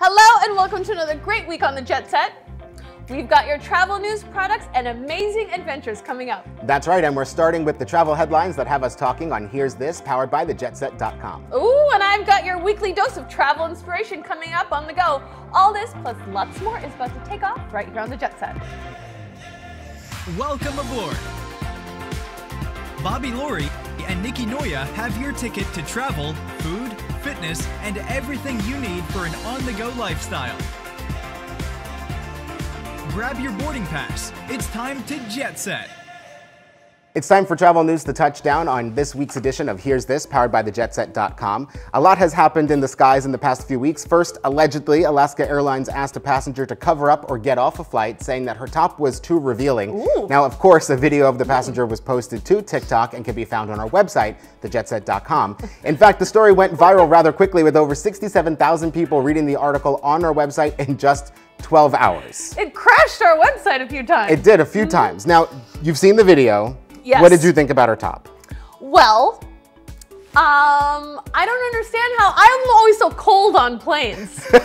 Hello and welcome to another great week on the Jet Set. We've got your travel news, products, and amazing adventures coming up. That's right, and we're starting with the travel headlines that have us talking on Here's This, powered by thejetset.com. Ooh, and I've got your weekly dose of travel inspiration coming up on the go. All this plus lots more is about to take off right here on the Jet Set. Welcome aboard. Bobby Laurie and Nikki Noya have your ticket to travel, food, fitness, and everything you need for an on-the-go lifestyle. Grab your boarding pass. It's time to Jet Set. It's time for travel news to touch down on this week's edition of Here's This, powered by thejetset.com. A lot has happened in the skies in the past few weeks. First, allegedly, Alaska Airlines asked a passenger to cover up or get off a flight, saying that her top was too revealing. Ooh. Now, of course, a video of the passenger was posted to TikTok and can be found on our website, thejetset.com. In fact, the story went viral rather quickly, with over 67,000 people reading the article on our website in just 12 hours. It crashed our website a few times. It did a few times. Now, you've seen the video. Yes. What did you think about her top? Well, I don't understand how, I'm always so cold on planes. So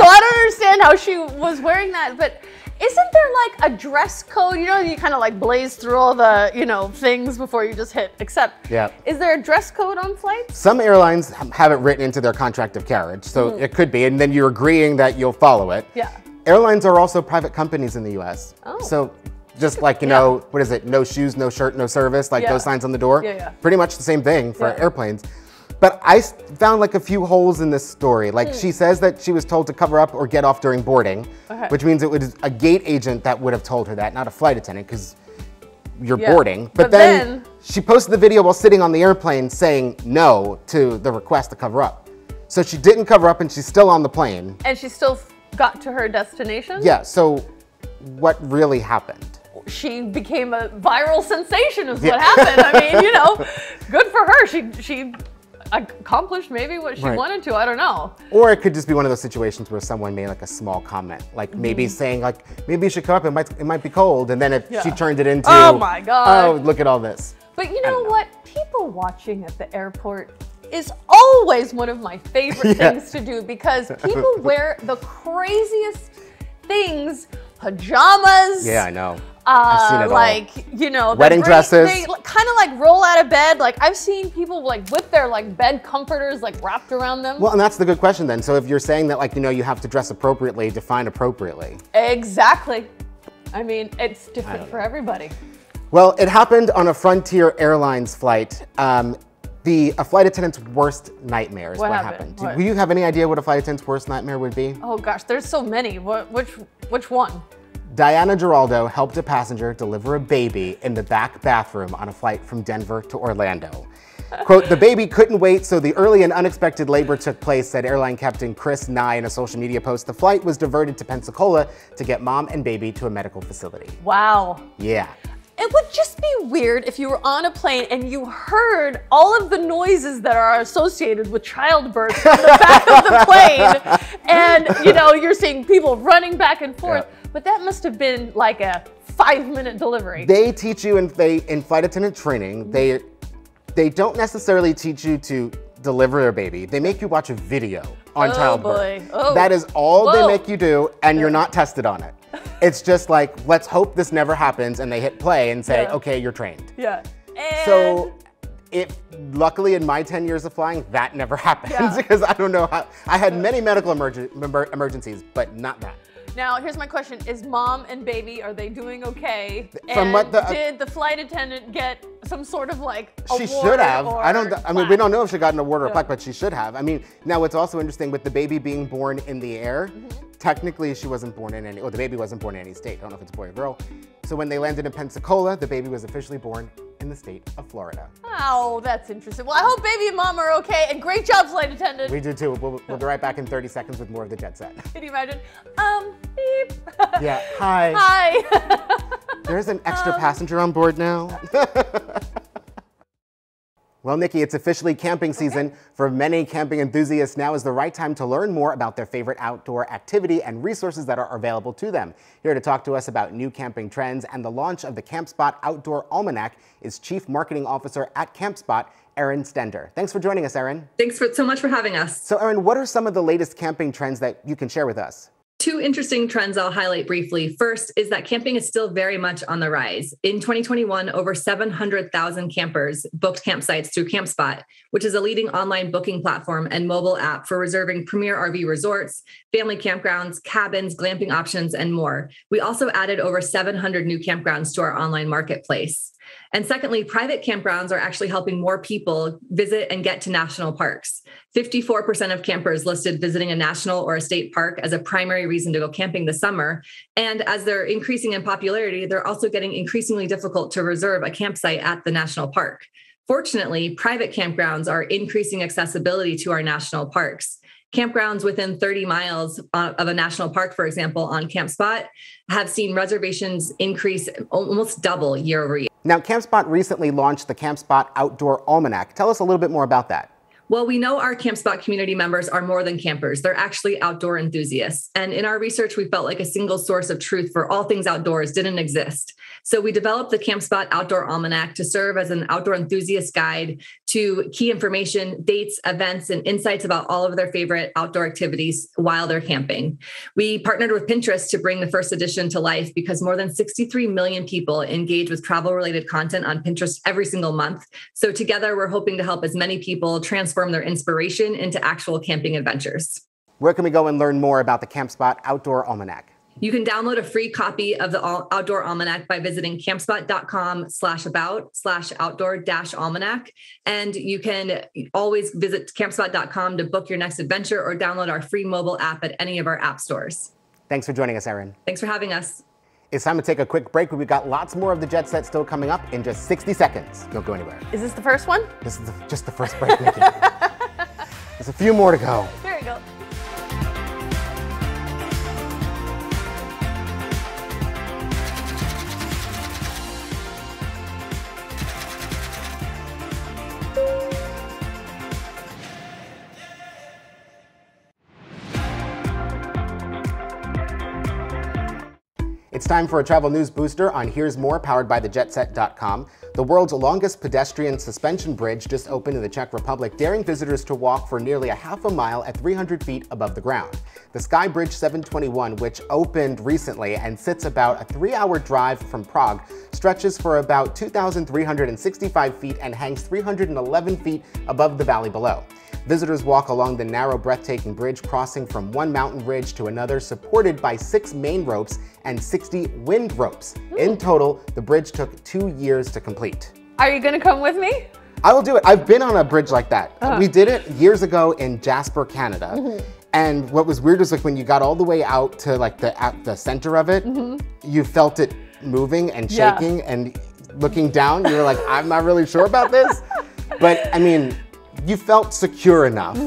I don't understand how she was wearing that, but isn't there like a dress code? You know, you kind of like blaze through all the, things before you just hit accept. Yeah. Is there a dress code on flights? Some airlines have it written into their contract of carriage, so it could be, and then you're agreeing that you'll follow it. Yeah. Airlines are also private companies in the US. Oh. So just like, what is it? No shoes, no shirt, no service, like those signs on the door. Yeah, yeah. Pretty much the same thing for airplanes. But I found like a few holes in this story. Like she says that she was told to cover up or get off during boarding, which means it was a gate agent that would have told her that, not a flight attendant, because you're boarding. But then she posted the video while sitting on the airplane saying no to the request to cover up. So she didn't cover up and she's still on the plane. And she still got to her destination? Yeah, so what really happened? She became a viral sensation is what happened. I mean, good for her. She accomplished maybe what she wanted to. I don't know. Or it could just be one of those situations where someone made like a small comment, like maybe saying like, maybe you should come up, it might be cold. And then she turned it into, oh my God. Oh, look at all this. But you know what? People watching at the airport is always one of my favorite things to do, because people wear the craziest things, pajamas. Yeah, I know. I've seen it all. Wedding dresses. They kind of like roll out of bed. Like I've seen people like with their like bed comforters like wrapped around them. Well, and that's the good question then. So if you're saying that like, you have to dress appropriately, define appropriately. Exactly. I mean, it's different for everybody. Well, it happened on a Frontier Airlines flight. A flight attendant's worst nightmare is what happened. What? Do you have any idea what a flight attendant's worst nightmare would be? Oh gosh, there's so many. Which one? Diana Giraldo helped a passenger deliver a baby in the back bathroom on a flight from Denver to Orlando. Quote, the baby couldn't wait, so the early and unexpected labor took place, said airline captain Chris Nye in a social media post. The flight was diverted to Pensacola to get mom and baby to a medical facility. Wow. Yeah. It would just be weird if you were on a plane and you heard all of the noises that are associated with childbirth from the back of the plane, and you're seeing people running back and forth. Yeah. But that must have been like a 5-minute delivery. They teach you in flight attendant training, they don't necessarily teach you to deliver a baby. They make you watch a video on childbirth. Boy. Oh. That is all they make you do, and you're not tested on it. It's just like, let's hope this never happens, and they hit play and say, okay, you're trained. Yeah. And so luckily in my 10 years of flying, that never happened, because I don't know how, I had many medical emergencies, but not that. Now, here's my question. Is mom and baby, are they doing okay? Did the flight attendant get some sort of like award? She should have. I mean, we don't know if she got an award or a plaque, but she should have. I mean, now what's also interesting with the baby being born in the air, technically she wasn't born in the baby wasn't born in any state. I don't know if it's a boy or girl. So when they landed in Pensacola, the baby was officially born in the state of Florida. Oh, that's interesting. Well, I hope baby and mom are okay, and great job, flight attendant. We do too. We'll be right back in 30 seconds with more of the Jet Set. Can you imagine? Beep. Yeah, hi. Hi. There's an extra passenger on board now. Well, Nikki, it's officially camping season. For many camping enthusiasts, now is the right time to learn more about their favorite outdoor activity and resources that are available to them. Here to talk to us about new camping trends and the launch of the CampSpot Outdoor Almanac is Chief Marketing Officer at CampSpot, Erin Stender. Thanks for joining us, Erin. Thanks so much for having us. So, Erin, what are some of the latest camping trends that you can share with us? Two interesting trends I'll highlight briefly. First is that camping is still very much on the rise. In 2021, over 700,000 campers booked campsites through CampSpot, which is a leading online booking platform and mobile app for reserving premier RV resorts, family campgrounds, cabins, glamping options, and more. We also added over 700 new campgrounds to our online marketplace. And secondly, private campgrounds are actually helping more people visit and get to national parks. 54% of campers listed visiting a national or a state park as a primary reason to go camping this summer. And as they're increasing in popularity, they're also getting increasingly difficult to reserve a campsite at the national park. Fortunately, private campgrounds are increasing accessibility to our national parks. Campgrounds within 30 miles of a national park, for example, on CampSpot, have seen reservations increase almost double year over year. Now, CampSpot recently launched the CampSpot Outdoor Almanac. Tell us a little bit more about that. Well, we know our CampSpot community members are more than campers. They're actually outdoor enthusiasts. And in our research, we felt like a single source of truth for all things outdoors didn't exist. So we developed the CampSpot Outdoor Almanac to serve as an outdoor enthusiast guide to key information, dates, events, and insights about all of their favorite outdoor activities while they're camping. We partnered with Pinterest to bring the first edition to life because more than 63 million people engage with travel-related content on Pinterest every single month. So together, we're hoping to help as many people transform their inspiration into actual camping adventures. Where can we go and learn more about the CampSpot Outdoor Almanac? You can download a free copy of the Outdoor Almanac by visiting campspot.com/about/outdoor-almanac. And you can always visit campspot.com to book your next adventure or download our free mobile app at any of our app stores. Thanks for joining us, Erin. Thanks for having us. It's time to take a quick break. We've got lots more of the Jet Set still coming up in just 60 seconds. Don't go anywhere. Is this the first one? This is just the first break, Nikki. There's a few more to go. There you go. It's time for a travel news booster on Here's More, powered by thejetset.com. The world's longest pedestrian suspension bridge just opened in the Czech Republic, daring visitors to walk for nearly a half a mile at 300 feet above the ground. The Sky Bridge 721, which opened recently and sits about a 3-hour drive from Prague, stretches for about 2,365 feet and hangs 311 feet above the valley below. Visitors walk along the narrow, breathtaking bridge, crossing from one mountain ridge to another, supported by 6 main ropes and 60 wind ropes. In total, the bridge took 2 years to complete. Are you gonna come with me? I will do it. I've been on a bridge like that. We did it years ago in Jasper, Canada. And what was weird was like when you got all the way out to like the center of it, you felt it moving and shaking and looking down, you were like, I'm not really sure about this. But I mean, you felt secure enough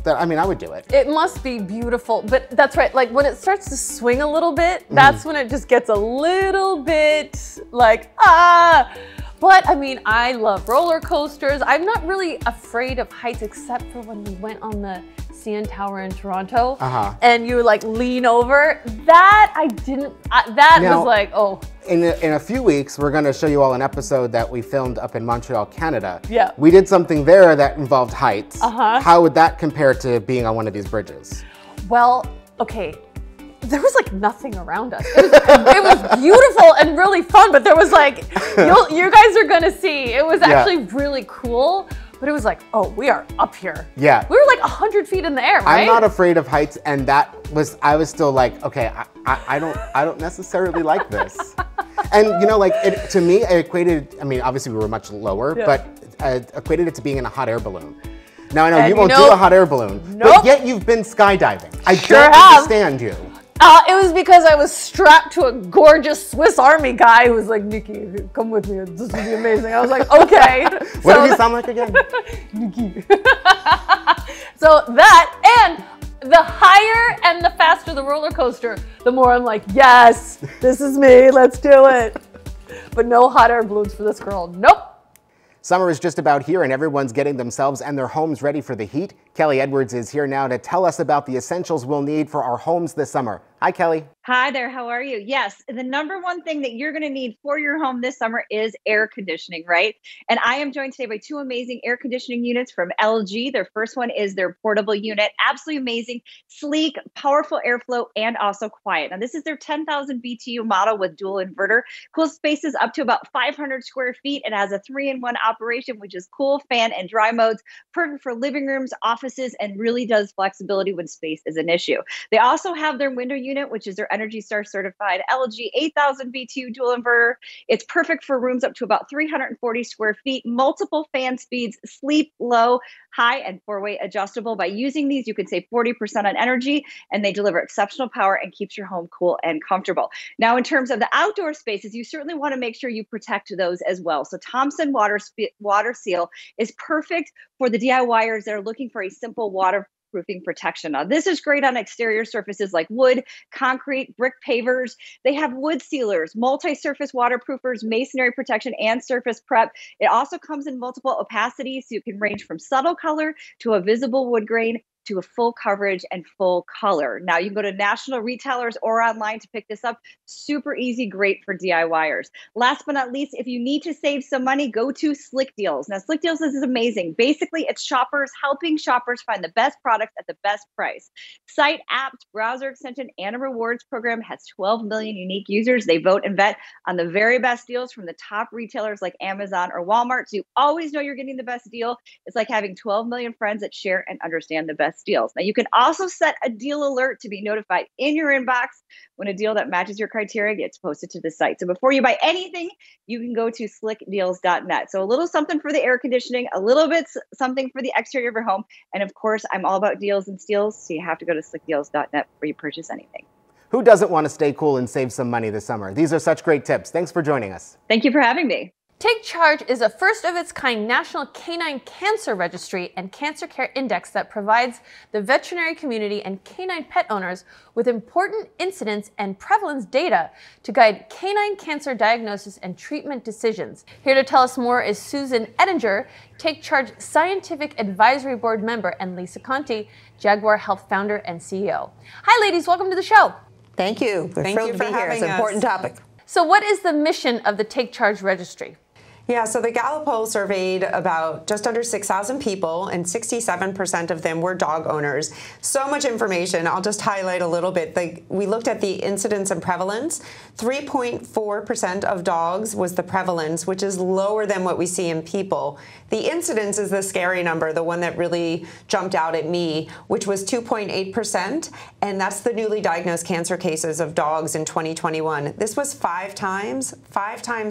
that, I mean, I would do it. It must be beautiful, but that's right. Like when it starts to swing a little bit, that's when it just gets a little bit like, ah. But I mean, I love roller coasters. I'm not really afraid of heights except for when we went on the CN Tower in Toronto and you like lean over. That I didn't, that was like, oh. In a few weeks, we're gonna show you all an episode that we filmed up in Montreal, Canada. Yeah. We did something there that involved heights. How would that compare to being on one of these bridges? Well, okay. There was like nothing around us. It was beautiful and really fun, but there was like, you guys are gonna see, it was actually really cool, but it was like, oh, we are up here. Yeah. We were like 100 feet in the air, right? I'm not afraid of heights, and I was still like, okay, I don't necessarily like this. And you know, like to me, it equated, I mean, obviously we were much lower, but equated it to being in a hot air balloon. Now I know you won't do a hot air balloon, but yet you've been skydiving. I don't understand you. It was because I was strapped to a gorgeous Swiss Army guy who was like, Nikki, come with me. This will be amazing. I was like, okay. What did he sound like again? Nikki. So that, and the higher and the faster the roller coaster, the more I'm like, yes, this is me. Let's do it. But no hot air balloons for this girl. Nope. Summer is just about here and everyone's getting themselves and their homes ready for the heat. Kelly Edwards is here now to tell us about the essentials we'll need for our homes this summer. Hi, Kelly. Hi there. How are you? Yes, the number one thing that you're going to need for your home this summer is air conditioning, right? And I am joined today by two amazing air conditioning units from LG. Their first one is their portable unit. Absolutely amazing, sleek, powerful airflow, and also quiet. Now, this is their 10,000 BTU model with dual inverter. Cools spaces up to about 500 square feet. It has a 3-in-1 operation, which is cool, fan, and dry modes. Perfect for living rooms, offices, and really does flexibility when space is an issue. They also have their window unit, which is their Energy Star certified LG 8,000 BTU dual inverter. It's perfect for rooms up to about 340 square feet, multiple fan speeds, sleep, low, high, and 4-way adjustable. By using these, you can save 40% on energy, and they deliver exceptional power and keeps your home cool and comfortable. Now, in terms of the outdoor spaces, you certainly want to make sure you protect those as well. So Thompson Water Seal is perfect for the DIYers that are looking for a simple waterproofing protection. Now, this is great on exterior surfaces like wood, concrete, brick pavers. They have wood sealers, multi-surface waterproofers, masonry protection, and surface prep. It also comes in multiple opacities, so you can range from subtle color to a visible wood grain to a full coverage and full color. Now, you can go to national retailers or online to pick this up. Super easy, great for DIYers. Last but not least, if you need to save some money, go to Slick Deals. Now, Slick Deals is amazing. Basically, it's shoppers helping shoppers find the best products at the best price. Site, apps, browser extension, and a rewards program has 12 million unique users. They vote and vet on the very best deals from the top retailers like Amazon or Walmart. So you always know you're getting the best deal. It's like having 12 million friends that share and understand the best deals. Now, you can also set a deal alert to be notified in your inbox when a deal that matches your criteria gets posted to the site. So before you buy anything, you can go to slickdeals.net. So a little something for the air conditioning, a little bit something for the exterior of your home. And of course, I'm all about deals and steals, so you have to go to slickdeals.net before you purchase anything. Who doesn't want to stay cool and save some money this summer? These are such great tips. Thanks for joining us. Thank you for having me. Take Charge is a first-of-its-kind national canine cancer registry and cancer care index that provides the veterinary community and canine pet owners with important incidence and prevalence data to guide canine cancer diagnosis and treatment decisions. Here to tell us more is Susan Ettinger, Take Charge Scientific Advisory Board member, and Lisa Conti, Jaguar Health founder and CEO. Hi, ladies. Welcome to the show. Thank you. We're thrilled to be here. It's an important topic. So what is the mission of the Take Charge registry? Yeah, so the Gallup poll surveyed about just under 6,000 people, and 67% of them were dog owners. So much information. I'll just highlight a little bit. We looked at the incidence and prevalence. 3.4% of dogs was the prevalence, which is lower than what we see in people. The incidence is the scary number, the one that really jumped out at me, which was 2.8%, and that's the newly diagnosed cancer cases of dogs in 2021. This was 5 times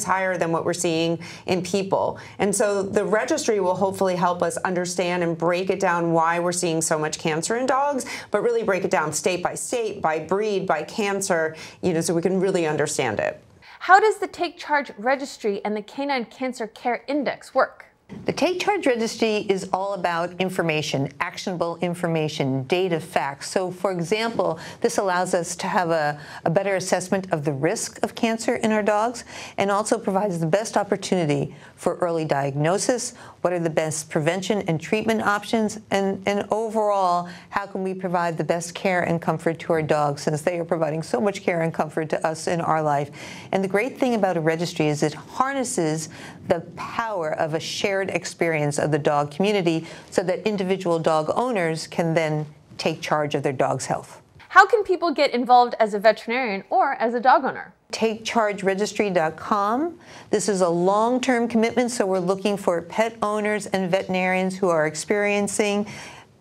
higher than what we're seeing in people. And so the registry will hopefully help us understand and break it down why we're seeing so much cancer in dogs, but really break it down state, by breed, by cancer, so we can really understand it. How does the Take Charge registry and the Canine Cancer Care Index work? The Take Charge registry is all about information, actionable information, data, facts. So, for example, this allows us to have a better assessment of the risk of cancer in our dogs, and also provides the best opportunity for early diagnosis, what are the best prevention and treatment options, and overall, how can we provide the best care and comfort to our dogs, since they are providing so much care and comfort to us in our life. And the great thing about a registry is it harnesses the power of a shared experience of the dog community, so that individual dog owners can then take charge of their dog's health. How can people get involved as a veterinarian or as a dog owner? TakeChargeRegistry.com. This is a long-term commitment, so we're looking for pet owners and veterinarians who are experiencing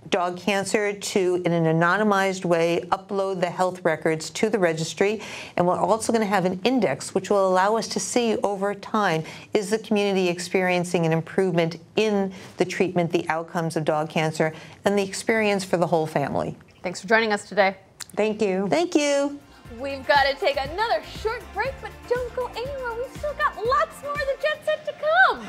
dog cancer to, in an anonymized way, upload the health records to the registry. And we're also going to have an index which will allow us to see over time, is the community experiencing an improvement in the treatment, the outcomes of dog cancer, and the experience for the whole family. Thanks for joining us today. Thank you. Thank you. We've got to take another short break, but don't go anywhere. We've still got lots more of the Jet Set to come.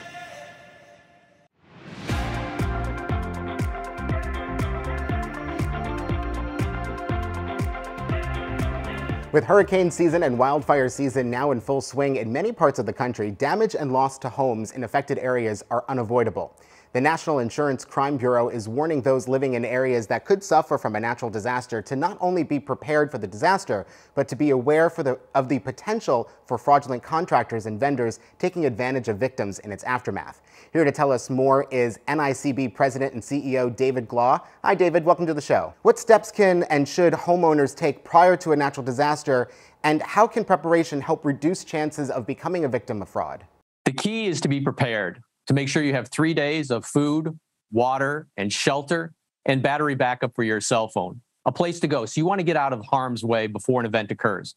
With hurricane season and wildfire season now in full swing in many parts of the country, damage and loss to homes in affected areas are unavoidable. The National Insurance Crime Bureau is warning those living in areas that could suffer from a natural disaster to not only be prepared for the disaster, but to be aware of the potential for fraudulent contractors and vendors taking advantage of victims in its aftermath. Here to tell us more is NICB President and CEO David Glaw. Hi, David. Welcome to the show. What steps can and should homeowners take prior to a natural disaster, and how can preparation help reduce chances of becoming a victim of fraud? The key is to be prepared, to make sure you have 3 days of food, water, and shelter, and battery backup for your cell phone, a place to go. So you want to get out of harm's way before an event occurs.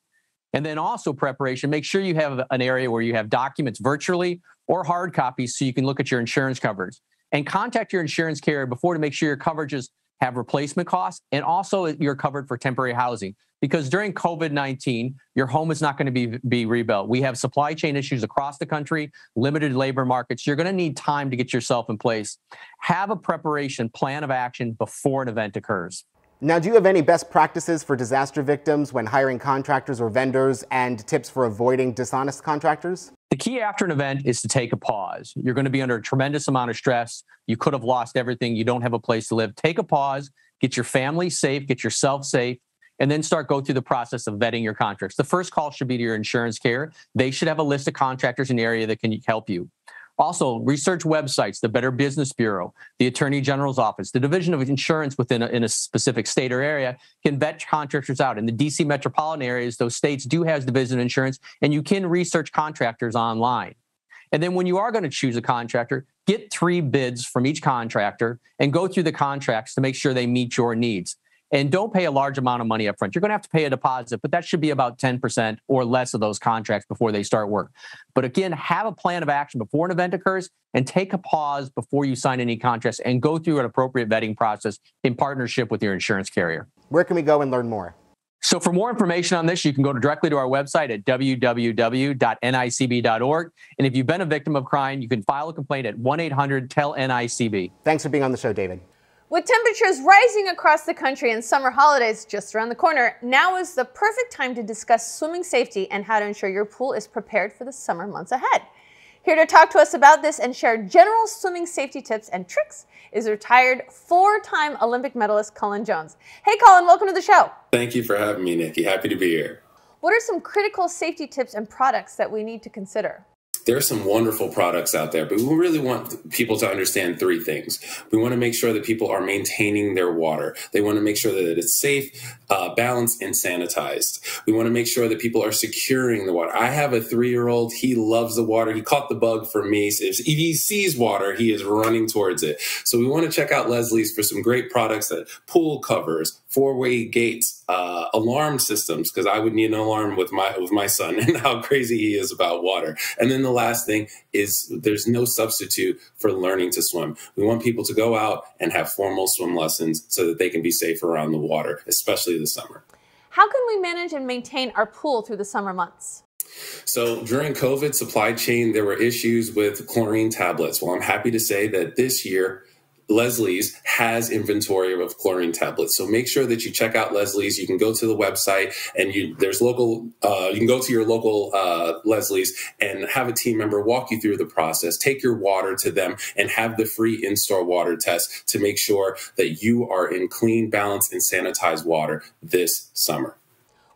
And then also preparation, make sure you have an area where you have documents virtually or hard copies so you can look at your insurance coverage. And contact your insurance carrier before to make sure your coverages have replacement costs, and also you're covered for temporary housing. Because during COVID-19, your home is not going to be rebuilt. We have supply chain issues across the country, limited labor markets. You're going to need time to get yourself in place. Have a preparation plan of action before an event occurs. Now, do you have any best practices for disaster victims when hiring contractors or vendors, and tips for avoiding dishonest contractors? The key after an event is to take a pause. You're going to be under a tremendous amount of stress. You could have lost everything. You don't have a place to live. Take a pause, get your family safe, get yourself safe, and then go through the process of vetting your contracts. The first call should be to your insurance carrier. They should have a list of contractors in the area that can help you. Also, research websites, the Better Business Bureau, the Attorney General's Office, the Division of Insurance within a specific state or area can vet contractors out. In the DC metropolitan areas, those states do have Division of Insurance, and you can research contractors online. And then when you are going to choose a contractor, get 3 bids from each contractor and go through the contracts to make sure they meet your needs. And don't pay a large amount of money up front. You're going to have to pay a deposit, but that should be about 10% or less of those contracts before they start work. But again, have a plan of action before an event occurs, and take a pause before you sign any contracts, and go through an appropriate vetting process in partnership with your insurance carrier. Where can we go and learn more? So for more information on this, you can go directly to our website at www.nicb.org. And if you've been a victim of crime, you can file a complaint at 1-800-TEL-NICB. Thanks for being on the show, David. With temperatures rising across the country and summer holidays just around the corner, now is the perfect time to discuss swimming safety and how to ensure your pool is prepared for the summer months ahead. Here to talk to us about this and share general swimming safety tips and tricks is retired 4-time Olympic medalist Cullen Jones. Hey Cullen, welcome to the show. Thank you for having me, Nikki. Happy to be here. What are some critical safety tips and products that we need to consider? There are some wonderful products out there, but we really want people to understand 3 things. We want to make sure that people are maintaining their water. They want to make sure that it's safe, balanced, and sanitized. We want to make sure that people are securing the water. I have a 3-year-old. He loves the water. He caught the bug from me. So if he sees water, he is running towards it. So we want to check out Leslie's for some great products, that pool covers, 4-way gates, alarm systems, because I would need an alarm with my son and how crazy he is about water. And then the last thing is there's no substitute for learning to swim. We want people to go out and have formal swim lessons so that they can be safe around the water, especially this summer. How can we manage and maintain our pool through the summer months? So during COVID supply chain, there were issues with chlorine tablets. Well, I'm happy to say that this year, Leslie's has inventory of chlorine tablets. So make sure that you check out Leslie's. You can go to the website, and you can go to your local Leslie's and have a team member walk you through the process. Take your water to them and have the free in-store water test to make sure that you are in clean, balanced, and sanitized water this summer.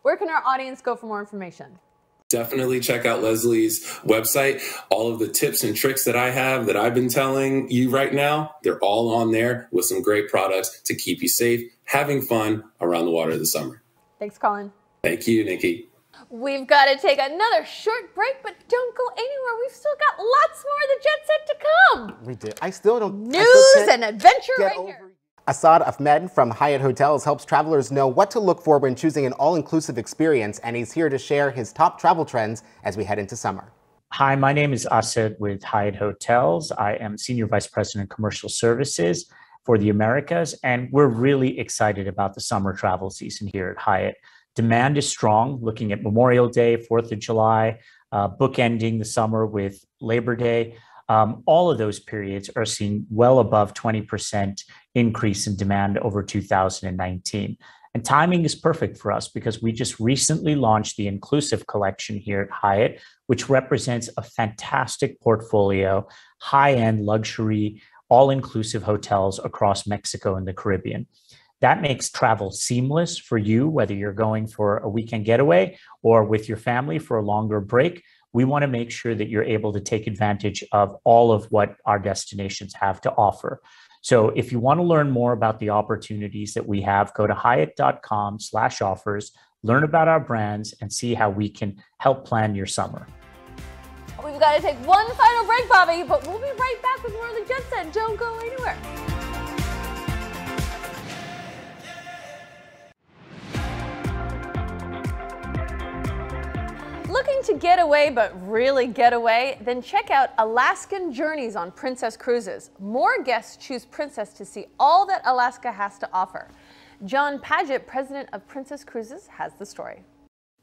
Where can our audience go for more information? Definitely check out Leslie's website. All of the tips and tricks that I have that I've been telling you right now, they're all on there with some great products to keep you safe, having fun around the water this summer. Thanks, Colin. Thank you, Nikki. We've got to take another short break, but don't go anywhere. We've still got lots more of the Jet Set to come. We do. I still don't. News and adventure right here. Asad Ahmed from Hyatt Hotels helps travelers know what to look for when choosing an all-inclusive experience, and he's here to share his top travel trends as we head into summer. Hi, my name is Asad with Hyatt Hotels. I am Senior Vice President of Commercial Services for the Americas, and we're really excited about the summer travel season here at Hyatt. Demand is strong, looking at Memorial Day, 4th of July, bookending the summer with Labor Day. All of those periods are seeing well above 20% increase in demand over 2019. And timing is perfect for us because we just recently launched the Inclusive Collection here at Hyatt, which represents a fantastic portfolio, high-end luxury, all-inclusive hotels across Mexico and the Caribbean. That makes travel seamless for you, whether you're going for a weekend getaway or with your family for a longer break. We want to make sure that you're able to take advantage of all of what our destinations have to offer. So if you want to learn more about the opportunities that we have, go to hyatt.com/offers, learn about our brands, and see how we can help plan your summer. We've got to take one final break, Bobby, but we'll be right back with more of the Jet Set. Don't go anywhere. Looking to get away, but really get away? Then check out Alaskan Journeys on Princess Cruises. More guests choose Princess to see all that Alaska has to offer. John Paget, president of Princess Cruises, has the story.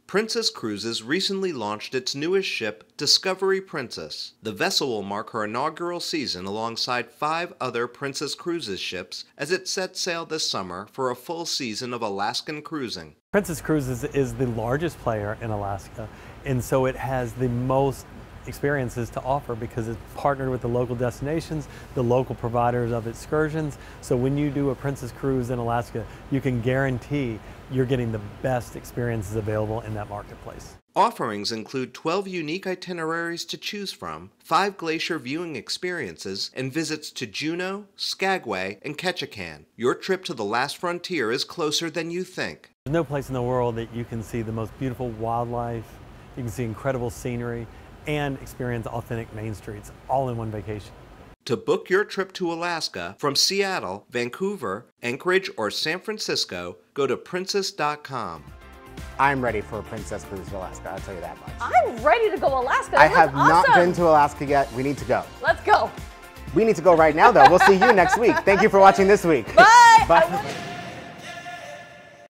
Princess Cruises recently launched its newest ship, Discovery Princess. The vessel will mark her inaugural season alongside 5 other Princess Cruises ships as it sets sail this summer for a full season of Alaskan cruising. Princess Cruises is the largest player in Alaska, and so it has the most experiences to offer because it's partnered with the local destinations, the local providers of excursions. So when you do a Princess Cruise in Alaska, you can guarantee you're getting the best experiences available in that marketplace. Offerings include 12 unique itineraries to choose from, 5 glacier viewing experiences, and visits to Juneau, Skagway, and Ketchikan. Your trip to the last frontier is closer than you think. There's no place in the world that you can see the most beautiful wildlife, you can see incredible scenery, and experience authentic main streets all in one vacation. To book your trip to Alaska from Seattle, Vancouver, Anchorage, or San Francisco, go to princess.com. I'm ready for a Princess Cruise to Alaska, I'll tell you that much. I'm ready to go Alaska. I have not been to Alaska yet. We need to go. Let's go. We need to go right now, though. We'll see you next week. Thank you for watching this week. Bye. Bye.